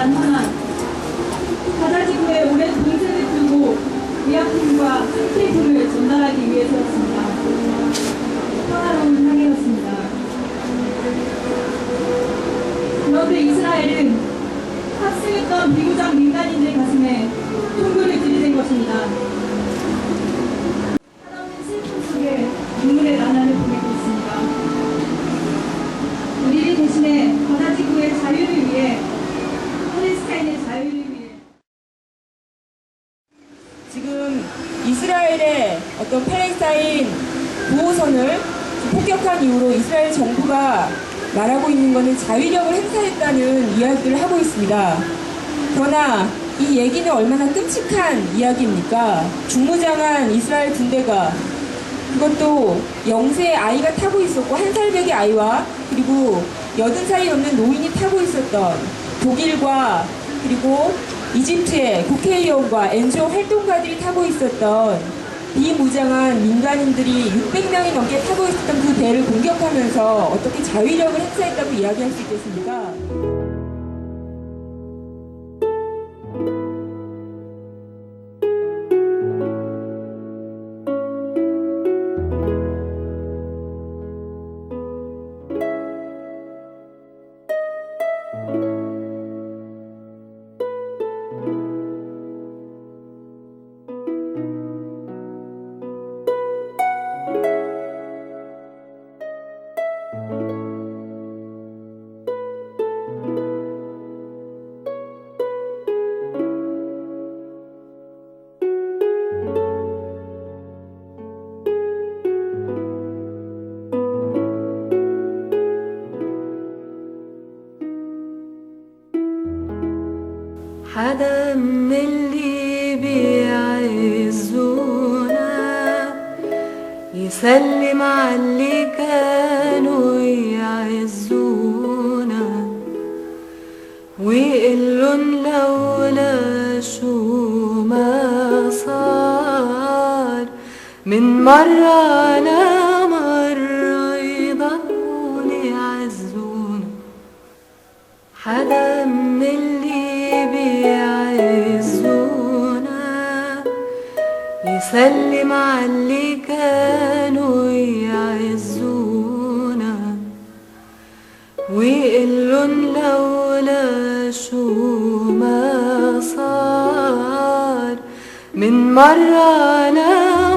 만나나 가자지구에 오랜 동생을 들고 의약품과 생필품을 전달하기 위해서였습니다. 평화로운 항해였습니다. 그런데 이스라엘은 탑승했던 비무장 민간인들 가슴에 총구를 들이댄 것입니다. 한없는 슬픔 속에 눈물의 나날을 보내고 있습니다. 우리를 대신해 가자지구의 자유를 위해, 팔레스타인의 자유를 위해. 지금 이스라엘의 어떤 팔레스타인 보호선을 폭격한 이후로 이스라엘 정부가 말하고 있는 것은 자위력을 행사했다는 이야기를 하고 있습니다. 그러나 이 얘기는 얼마나 끔찍한 이야기입니까? 중무장한 이스라엘 군대가, 그것도 0세 아이가 타고 있었고 1살배기 아이와 그리고 80살이 넘는 노인이 타고 있었던, 독일과 그리고 이집트의 국회의원과 NGO 활동가들이 타고 있었던 비무장한 민간인들이 600명이 넘게 타고 있었던 그 배를 공격하면서 어떻게 자위력을 행사했다고 이야기할 수 있겠습니까? حدا من اللي بيعزونا يسلم عاللي كانوا يعزونا ويقلن لولا شو ما صار من مرة على مرة يضلون يعزونا. حدا من اللي بيعزونا يسلم عاللي كانوا يعزونا ويقلن لولا شو ما صار من مرة على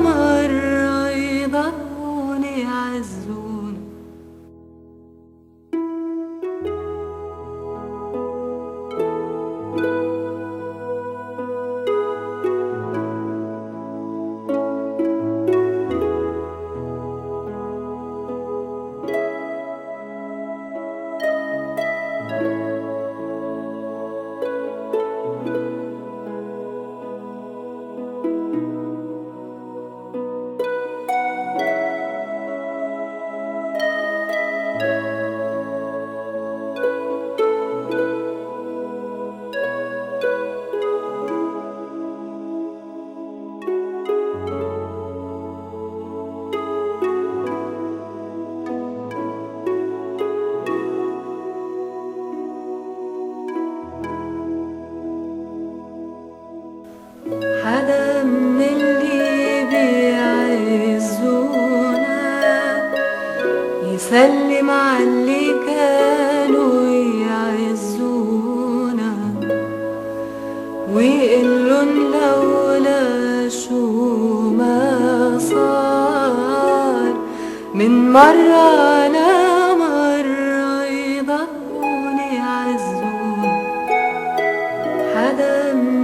مرة يضلون يعزونا. حدا من اللي بيعزونا يسلم عاللي كانوا يعزونا ويقلن لولا شو ما صار من مرة على مرة يضلون يعزونا. حدا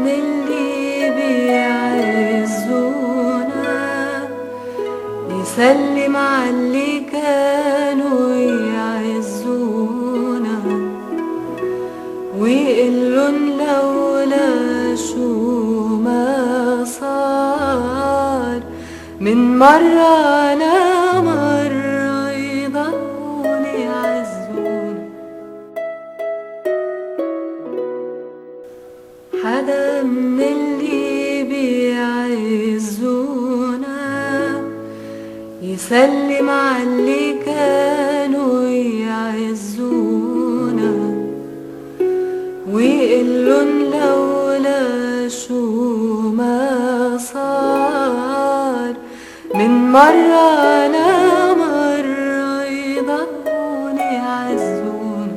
من اللي بيعزونا يسلم عاللي كانوا يعزونا ويقلن لولا شو ما صار من مرة على مرة يضلون يعزونا. حدا من اللي بيعزونا يسلم عاللي كانوا يعزونا ويقلن ما صار من مرة أنا مرة يضلون يعزون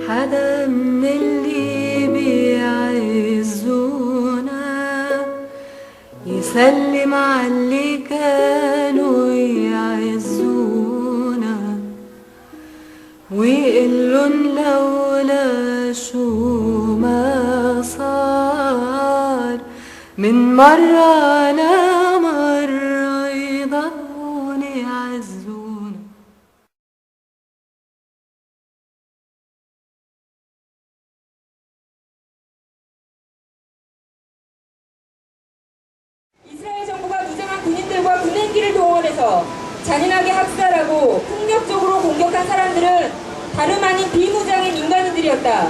حدا من اللي بيعزونا يسلم على اللي كانوا يعزونا ويقلن لولا شو ما صار من مرة أنا مرة يضلون يعزون 이스라엘 정부가 무장한 군인들과 군행기를 동원해서 잔인하게 학살하고 폭력적으로 공격한 사람들은 다름 아닌 비무장의 민간인들이었다.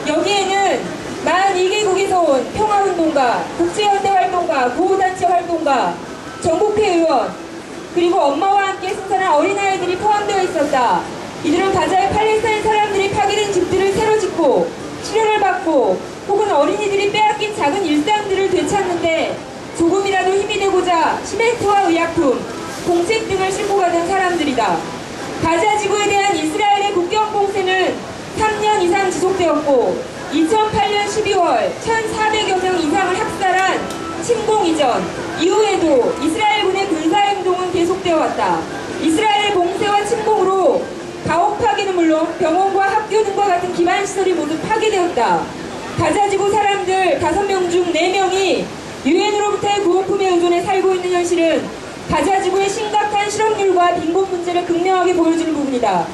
여기에는 42개국에서 온 평화운동가, 국제연대활동가, 구호단체 활동가, 전국회 의원, 그리고 엄마와 함께 승선한 어린아이들이 포함되어 있었다. 이들은 가자의 팔레스타인 사람들이 파괴된 집들을 새로 짓고 치료를 받고 혹은 어린이들이 빼앗긴 작은 일상들을 되찾는데 조금이라도 힘이 되고자 시멘트와 의약품, 공책 등을 싣고 가던 사람들이다. 가자 지구에 대한 이스라엘의 국경 봉쇄는 3년 이상 지속되었고 2008년 12월 1,400여 명 이상을 학살한 침공 이전 이후에도 이스라엘군의 군사행동은 계속되어 왔다. 이스라엘의 봉쇄와 침공으로 가옥 파괴는 물론 병원과 학교 등과 같은 기반시설이 모두 파괴되었다. 가자지구 사람들 5명 중 4명이 유엔으로부터의 구호품에 의존해 살고 있는 현실은 가자지구의 심각한 실업률과 빈곤 문제를 극명하게 보여주는 부분이다.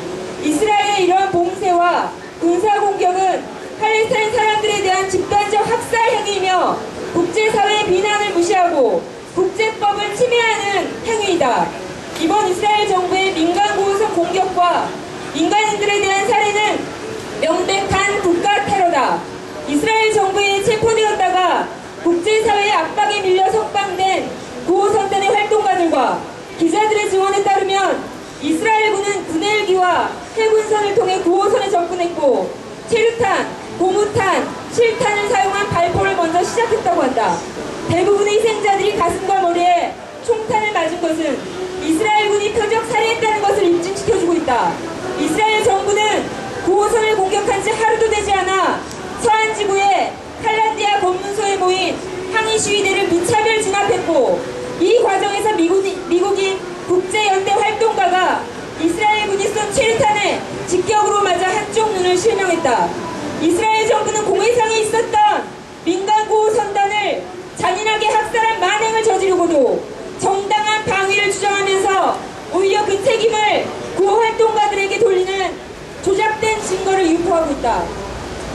이스라엘의 이러한 봉쇄와 군사공격은 팔레스타인 사람들에 대한 집단적 학살 행위이며 국제사회의 비난을 무시하고 국제법을 침해하는 행위이다. 이번 이스라엘 정부의 민간 고우성 공격과 민간인들에 대한 살해는 명백한 국가 테러다. 이스라엘 정부에 체포되었다가 국제사회의 압박에 밀려 석방된 구호선단의 활동가들과 기자들의 증언에 따르면 이스라엘군은 군헬기와 해군선을 통해 구호선에 접근했고 체류탄, 고무탄, 실탄을 사용한 발포를 먼저 시작했다고 한다. 대부분의 희생자들이 가슴과 머리에 총탄을 맞은 것은 이스라엘군이 표적 살해했다는 것을 입증시켜주고 있다. 이스라엘 정부는 구호선을 공격한 지 하루도 되지 않아 서한지구의 칼란디아 검문소에 모인 항의 시위대를 무차별 진압했고 이 과정에서 미국인 국제연대 활동가가 이스라엘군이 쏜 체류탄에 직격으로 맞아 한쪽 눈을 실명했다. 이스라엘 정부는 공해상에 있었던 민간 구호선단을 잔인하게 학살한 만행을 저지르고도 정당한 방위를 주장하면서 오히려 그 책임을 구호활동가들에게 돌리는 조작된 증거를 유포하고 있다.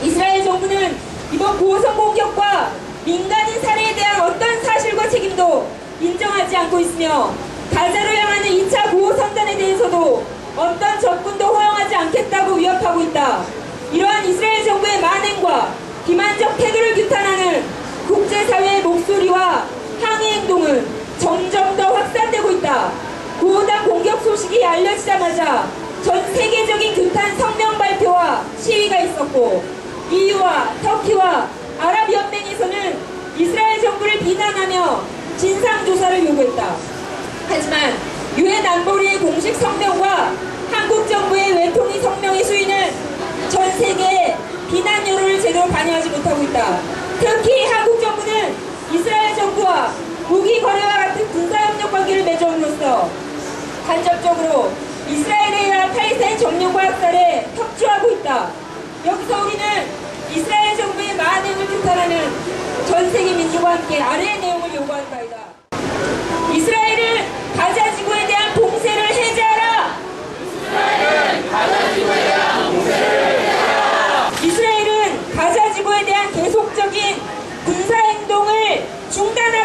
이스라엘 정부는 이번 구호선 공격과 민간인 살해에 대한 어떤 사실과 책임도 인정하지 않고 있으며 가자로 향하는 2차 구호선단에 대해서도 어떤 접근도 허용하지 않겠다고 위협하고 있다. 이러한 이스라엘 정부의 만행과 기만적 태도를 규탄하는 국제사회의 목소리와 항의 행동은 점점 더 확산되고 있다. 구호단 공격 소식이 알려지자마자 전 세계적인 규탄 성명 발표와 시위가 있었고 EU와 터키와 아랍연맹에서는 이스라엘 정부를 비난하며 진상조사를 요구했다. 하지만 유엔 안보리의 공식 성명과 한국 정부의 외통위 성명의 수위는 전 세계의 비난 여론을 제대로 반영하지 못하고 있다. 특히 한국 정부는 이스라엘 정부와 무기 거래와 같은 군사협력 관계를 맺음으로써 간접적으로 이스라엘에 의한 팔레스타인 점령과 학살에 협조하고 있다. 여기서 우리는 이스라엘 정부의 만행을 규탄하는 전 세계 민족과 함께 아래의 내용을 요구하는 바이다. 이스라엘은 가자 지구에 대한 봉쇄를 해제하라. 이스라엘은 가자 지구에 대한 봉쇄를 해제하라. 이스라엘은 가자 지구에 대한 계속적인 군사 행동을 중단하라.